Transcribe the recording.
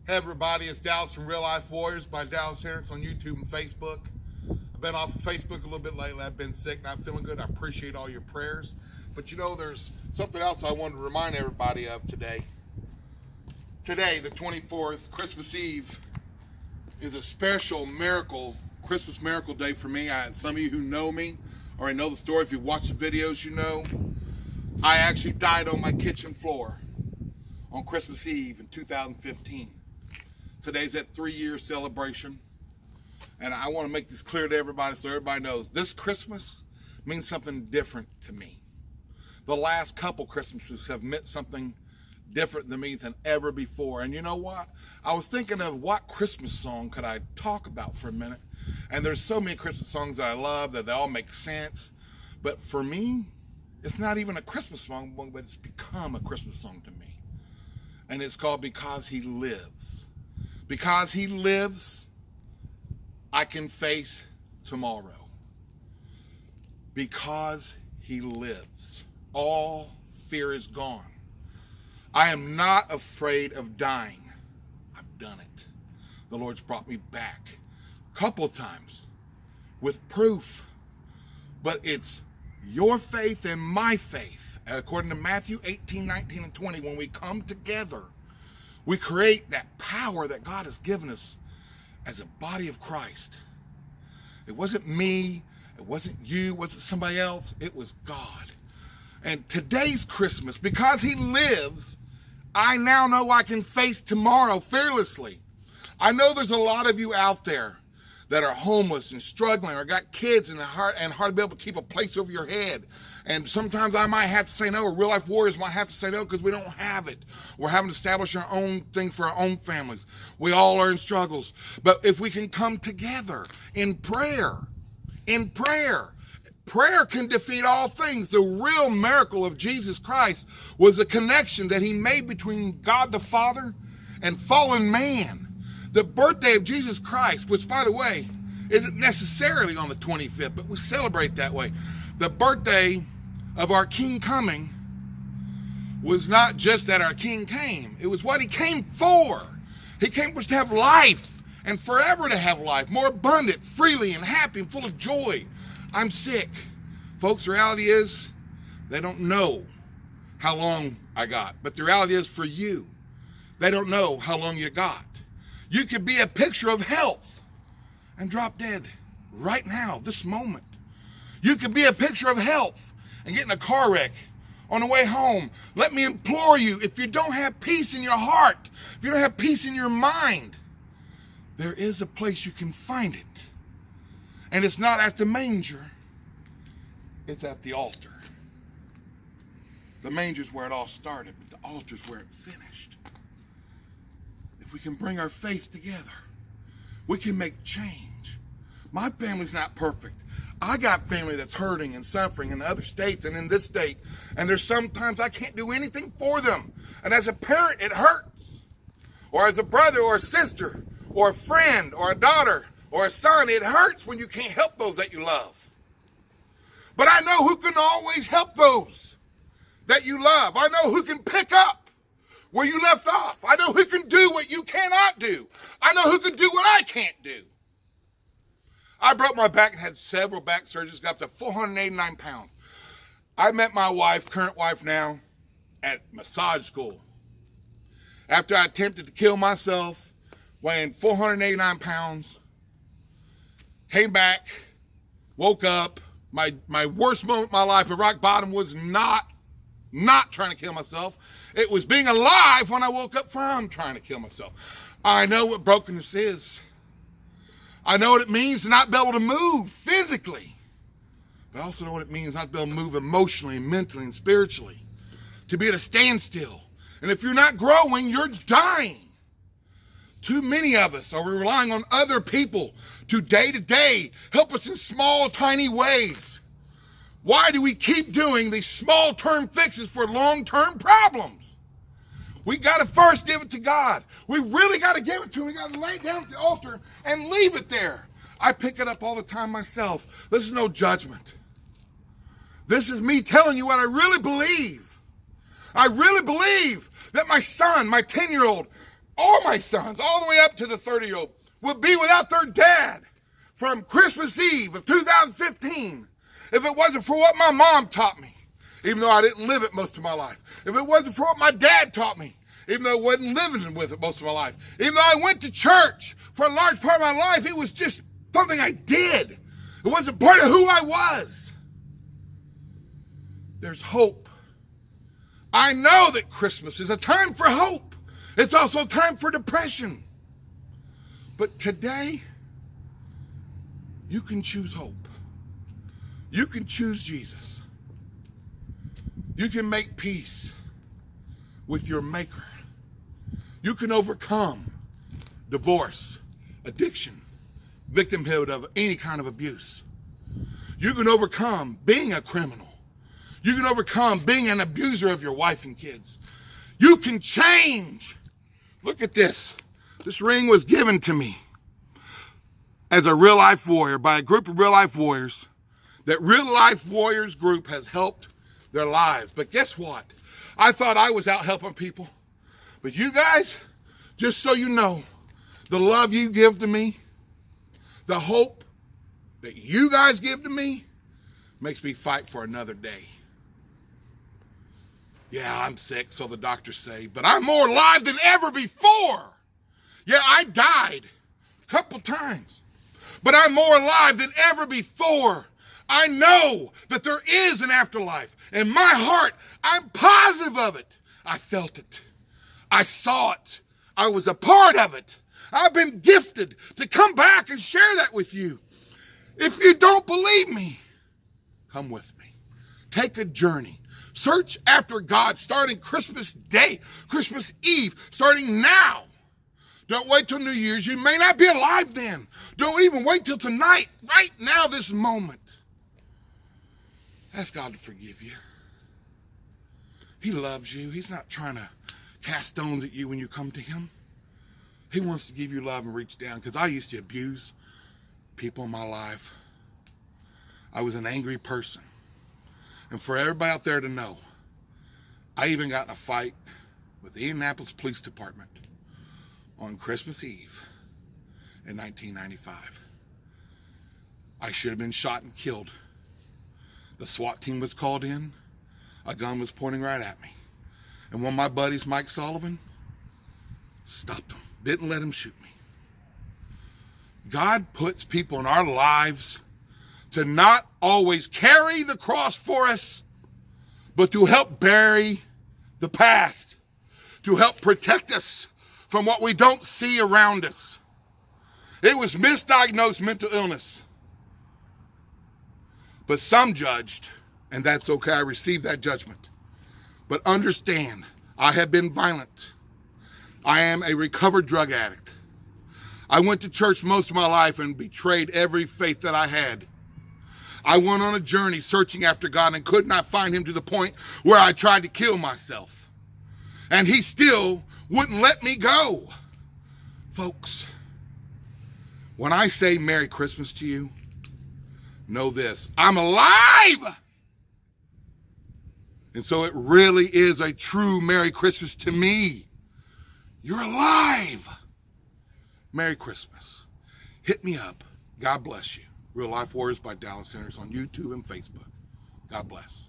Hey everybody, it's Dallas from Real Life Warriors by Dallas Hendricks on YouTube and Facebook. I've been off of Facebook a little bit lately. I've been sick, not feeling good. I appreciate all your prayers. But you know, there's something else I wanted to remind everybody of today. Today, the 24th, Christmas Eve, is a special miracle, Christmas miracle day for me. Some of you who know me already know the story. If you watch the videos, you know. I actually died on my kitchen floor on Christmas Eve in 2015. Today's that 3-year celebration, and I want to make this clear to everybody so everybody knows this Christmas means something different to me. The last couple Christmases have meant something different to me than ever before. And you know what? I was thinking of what Christmas song could I talk about for a minute, and there's so many Christmas songs that I love that they all make sense, but for me, it's not even a Christmas song, but it's become a Christmas song to me, and it's called Because He Lives. Because He lives, I can face tomorrow. Because He lives, all fear is gone. I am not afraid of dying. I've done it. The Lord's brought me back a couple times with proof. But it's your faith and my faith. According to Matthew 18, 19, and 20, when we come together, we create that power that God has given us as a body of Christ. It wasn't me, it wasn't you, it wasn't somebody else, it was God. And today's Christmas, because He lives, I now know I can face tomorrow fearlessly. I know there's a lot of you out there that are homeless and struggling or got kids and hard to be able to keep a place over your head. And sometimes I might have to say no, or Real Life Warriors might have to say no because we don't have it. We're having to establish our own thing for our own families. We all are in struggles. But if we can come together in prayer, prayer can defeat all things. The real miracle of Jesus Christ was a connection that He made between God the Father and fallen man. The birthday of Jesus Christ, which, by the way, isn't necessarily on the 25th, but we celebrate that way. The birthday of our King coming was not just that our King came. It was what He came for. He came for us to have life and forever to have life, more abundant, freely, and happy, and full of joy. I'm sick. Folks, the reality is they don't know how long I got. But the reality is for you, they don't know how long you got. You could be a picture of health and drop dead right now, this moment. You could be a picture of health and get in a car wreck on the way home. Let me implore you, if you don't have peace in your heart, if you don't have peace in your mind, there is a place you can find it. And it's not at the manger, it's at the altar. The manger's where it all started, but the altar's where it finished. If we can bring our faith together, we can make change. My family's not perfect. I got family that's hurting and suffering in other states and in this state, and there's sometimes I can't do anything for them. And as a parent, it hurts. Or as a brother or a sister or a friend or a daughter or a son, it hurts when you can't help those that you love. But I know who can always help those that you love. I know who can pick up where you left off. I know who can do what you cannot do. I know who can do what I can't do. I broke my back and had several back surgeries, got up to 489 pounds. I met my wife, current wife now, at massage school. After I attempted to kill myself, weighing 489 pounds, came back, woke up. My worst moment of my life at rock bottom was not trying to kill myself. It was being alive when I woke up from trying to kill myself. I know what brokenness is. I know what it means to not be able to move physically. But I also know what it means not to be able to move emotionally, mentally, and spiritually. To be at a standstill. And if you're not growing, you're dying. Too many of us are relying on other people to day help us in small, tiny ways. Why do we keep doing these small-term fixes for long-term problems? We got to first give it to God. We really got to give it to Him. We got to lay it down at the altar and leave it there. I pick it up all the time myself. This is no judgment. This is me telling you what I really believe. I really believe that my son, my 10-year-old, all my sons, all the way up to the 30-year-old, would be without their dad from Christmas Eve of 2015 if it wasn't for what my mom taught me, even though I didn't live it most of my life. If it wasn't for what my dad taught me, even though I wasn't living with it most of my life. Even though I went to church for a large part of my life, it was just something I did. It wasn't part of who I was. There's hope. I know that Christmas is a time for hope. It's also a time for depression. But today, you can choose hope. You can choose Jesus. You can make peace with your Maker. You can overcome divorce, addiction, victimhood of any kind of abuse. You can overcome being a criminal. You can overcome being an abuser of your wife and kids. You can change. Look at this. This ring was given to me as a real life warrior by a group of real life warriors. That Real Life Warriors group has helped their lives. But guess what? I thought I was out helping people. But you guys, just so you know, the love you give to me, the hope that you guys give to me, makes me fight for another day. Yeah, I'm sick, so the doctors say, but I'm more alive than ever before. Yeah, I died a couple times, but I'm more alive than ever before. I know that there is an afterlife. In my heart, I'm positive of it. I felt it. I saw it. I was a part of it. I've been gifted to come back and share that with you. If you don't believe me, come with me. Take a journey. Search after God starting Christmas Day, Christmas Eve, starting now. Don't wait till New Year's. You may not be alive then. Don't even wait till tonight, right now, this moment. Ask God to forgive you. He loves you. He's not trying to cast stones at you when you come to him. He wants to give you love and reach down, because I used to abuse people in my life. I was an angry person. And for everybody out there to know, I even got in a fight with the Indianapolis Police Department on Christmas Eve in 1995. I should have been shot and killed. The SWAT team was called in. A gun was pointing right at me. And one of my buddies, Mike Sullivan, stopped him. Didn't let him shoot me. God puts people in our lives to not always carry the cross for us, but to help bury the past, to help protect us from what we don't see around us. It was misdiagnosed mental illness. But some judged, and that's okay, I received that judgment. But understand, I have been violent. I am a recovered drug addict. I went to church most of my life and betrayed every faith that I had. I went on a journey searching after God and could not find him, to the point where I tried to kill myself. And he still wouldn't let me go. Folks, when I say Merry Christmas to you, know this: I'm alive! And so it really is a true Merry Christmas to me. You're alive. Merry Christmas. Hit me up. God bless you. Real Life Warriors by Dallas Hendricks on YouTube and Facebook. God bless.